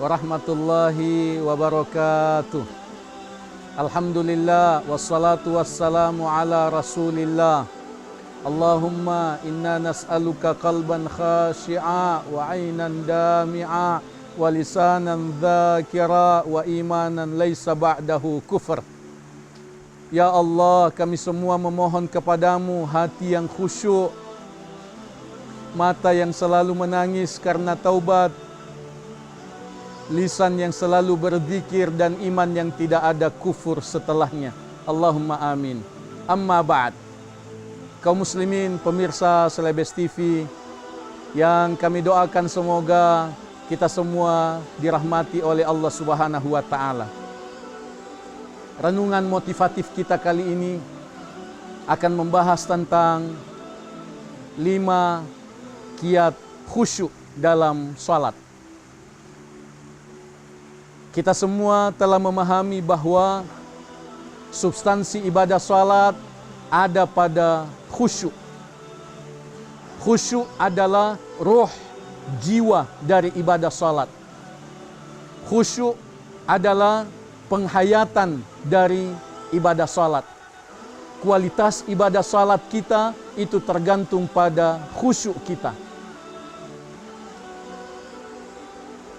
warahmatullahi wabarakatuh. Alhamdulillah wassalatu wassalamu ala Rasulillah. Allahumma inna nas'aluka qalban khashi'a wa 'ainan dami'a wa lisanan dzakira wa imanan laisa ba'dahu kufr. Ya Allah, kami semua memohon kepadamu hati yang khusyuk, mata yang selalu menangis karena taubat, lisan yang selalu berzikir, dan iman yang tidak ada kufur setelahnya. Allahumma amin. Amma ba'd. Kaum muslimin, pemirsa Selebes TV yang kami doakan semoga kita semua dirahmati oleh Allah Subhanahu wa taala. Renungan motivatif kita kali ini akan membahas tentang 5 kiat khusyuk dalam salat. Kita semua telah memahami bahwa substansi ibadah salat ada pada khusyuk. Khusyuk adalah roh, jiwa dari ibadah salat. Khusyuk adalah penghayatan dari ibadah salat. Kualitas ibadah salat kita itu tergantung pada khusyuk kita.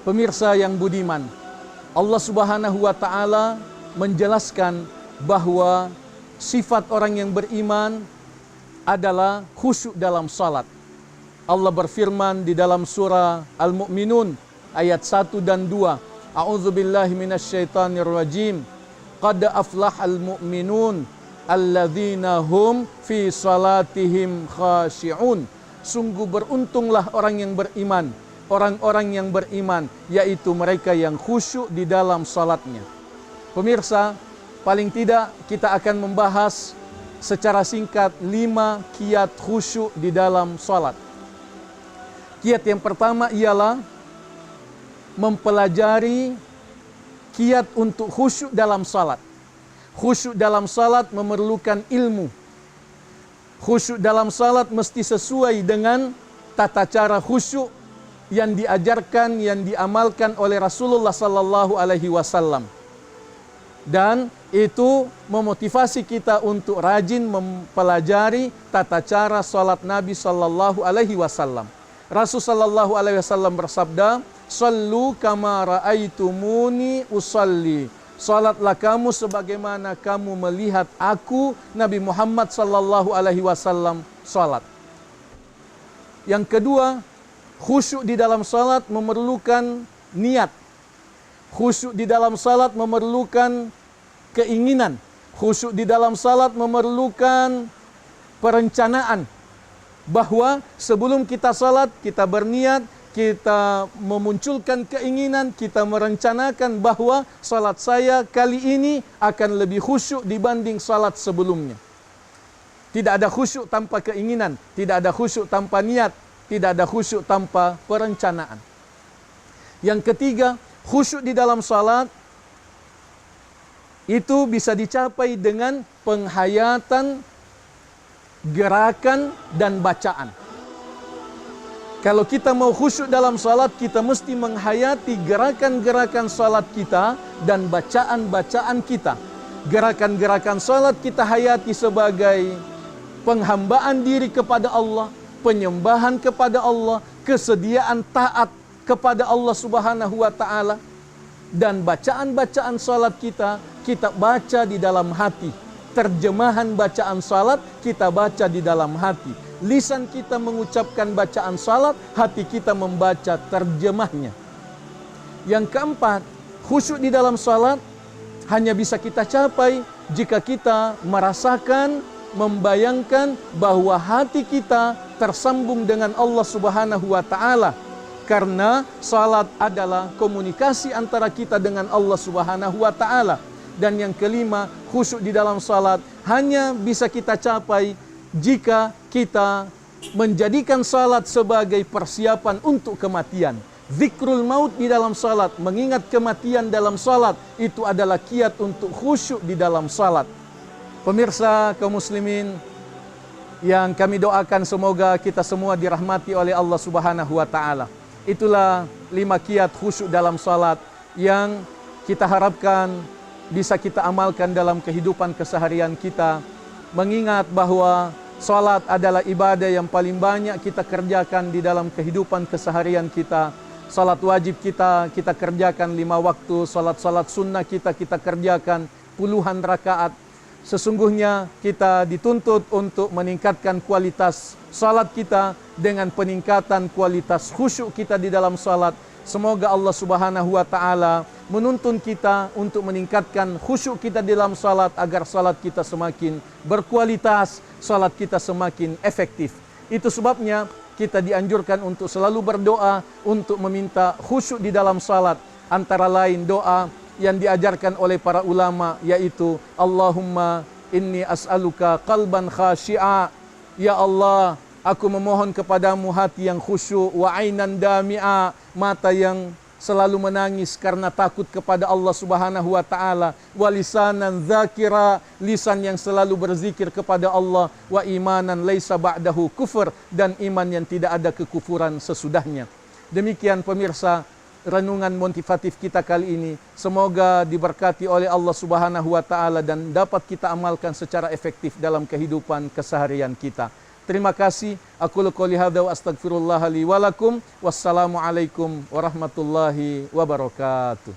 Pemirsa yang budiman, Allah Subhanahu wa taala menjelaskan bahwa sifat orang yang beriman adalah khusyuk dalam salat. Allah berfirman di dalam surah Al-Mu'minun ayat 1 dan 2. A'udzubillahi minasyaitonir rajim. Qad aflahal mu'minun alladzina hum fi salatihim khashi'un. Sungguh beruntunglah orang yang beriman, orang-orang yang beriman, yaitu mereka yang khusyuk di dalam salatnya. Pemirsa, paling tidak kita akan membahas secara singkat 5 kiat khusyuk di dalam salat. Kiat yang pertama ialah mempelajari kiat untuk khusyuk dalam salat. Khusyuk dalam salat memerlukan ilmu. Khusyuk dalam salat mesti sesuai dengan tata cara khusyuk yang diajarkan, yang diamalkan oleh Rasulullah sallallahu alaihi wasallam. Dan itu memotivasi kita untuk rajin mempelajari tata cara salat Nabi sallallahu alaihi wasallam. Rasul sallallahu alaihi wasallam bersabda, "Shallu kama raaitumuni usalli." Salatlah kamu sebagaimana kamu melihat aku, Nabi Muhammad sallallahu alaihi wasallam, salat. Yang kedua, khusyuk di dalam salat memerlukan niat. Khusyuk di dalam salat memerlukan keinginan. Khusyuk di dalam salat memerlukan perencanaan. Bahwa sebelum kita salat, kita berniat, kita memunculkan keinginan, kita merencanakan bahwa salat saya kali ini akan lebih khusyuk dibanding salat sebelumnya. Tidak ada khusyuk tanpa keinginan, tidak ada khusyuk tanpa niat, tidak ada khusyuk tanpa perencanaan. Yang ketiga, khusyuk di dalam salat itu bisa dicapai dengan penghayatan gerakan dan bacaan. Kalau kita mau khusyuk dalam salat, kita mesti menghayati gerakan-gerakan salat kita dan bacaan-bacaan kita. Gerakan-gerakan salat kita hayati sebagai penghambaan diri kepada Allah, penyembahan kepada Allah, kesediaan taat kepada Allah Subhanahu wa taala. Dan bacaan-bacaan salat kita baca di dalam hati. Terjemahan bacaan salat kita baca di dalam hati. Lisan kita mengucapkan bacaan salat, hati kita membaca terjemahnya. Yang keempat, khusyuk di dalam salat hanya bisa kita capai jika kita merasakan, membayangkan bahwa hati kita tersambung dengan Allah Subhanahu wa taala. Karena salat adalah komunikasi antara kita dengan Allah Subhanahu wa taala. Dan yang kelima, khusyuk di dalam salat hanya bisa kita capai jika kita menjadikan salat sebagai persiapan untuk kematian. Zikrul maut di dalam salat, mengingat kematian dalam salat, itu adalah kiat untuk khusyuk di dalam salat. Pemirsa kaum muslimin yang kami doakan, semoga kita semua dirahmati oleh Allah Subhanahu wa taala. Itulah 5 kiat khusyuk dalam salat yang kita harapkan bisa kita amalkan dalam kehidupan keseharian kita. Mengingat bahwa salat adalah ibadah yang paling banyak kita kerjakan di dalam kehidupan keseharian kita. Salat wajib kita kerjakan 5 waktu. Salat-salat sunnah kita kerjakan puluhan rakaat. Sesungguhnya kita dituntut untuk meningkatkan kualitas salat kita dengan peningkatan kualitas khusyuk kita di dalam salat. Semoga Allah Subhanahu wa taala menuntun kita untuk meningkatkan khusyuk kita di dalam salat agar salat kita semakin berkualitas, salat kita semakin efektif. Itu sebabnya kita dianjurkan untuk selalu berdoa untuk meminta khusyuk di dalam salat. Antara lain doa yang diajarkan oleh para ulama, yaitu Allahumma inni as'aluka qalban khashi'a. Ya Allah, aku memohon kepadamu hati yang khusyuk, wa ainan dami'a, mata yang selalu menangis karena takut kepada Allah Subhanahu wa taala, wa lisanan dzakira, lisan yang selalu berzikir kepada Allah, wa imanan laisa ba'dahu kufur, dan iman yang tidak ada kekufuran sesudahnya. Demikian pemirsa renungan motivatif kita kali ini. Semoga diberkati oleh Allah Subhanahu wa taala dan dapat kita amalkan secara efektif dalam kehidupan keseharian kita. Terima kasih. Aku qouli hadza wa astaghfirullah li wa lakum. Wassalamualaikum warahmatullahi wabarakatuh.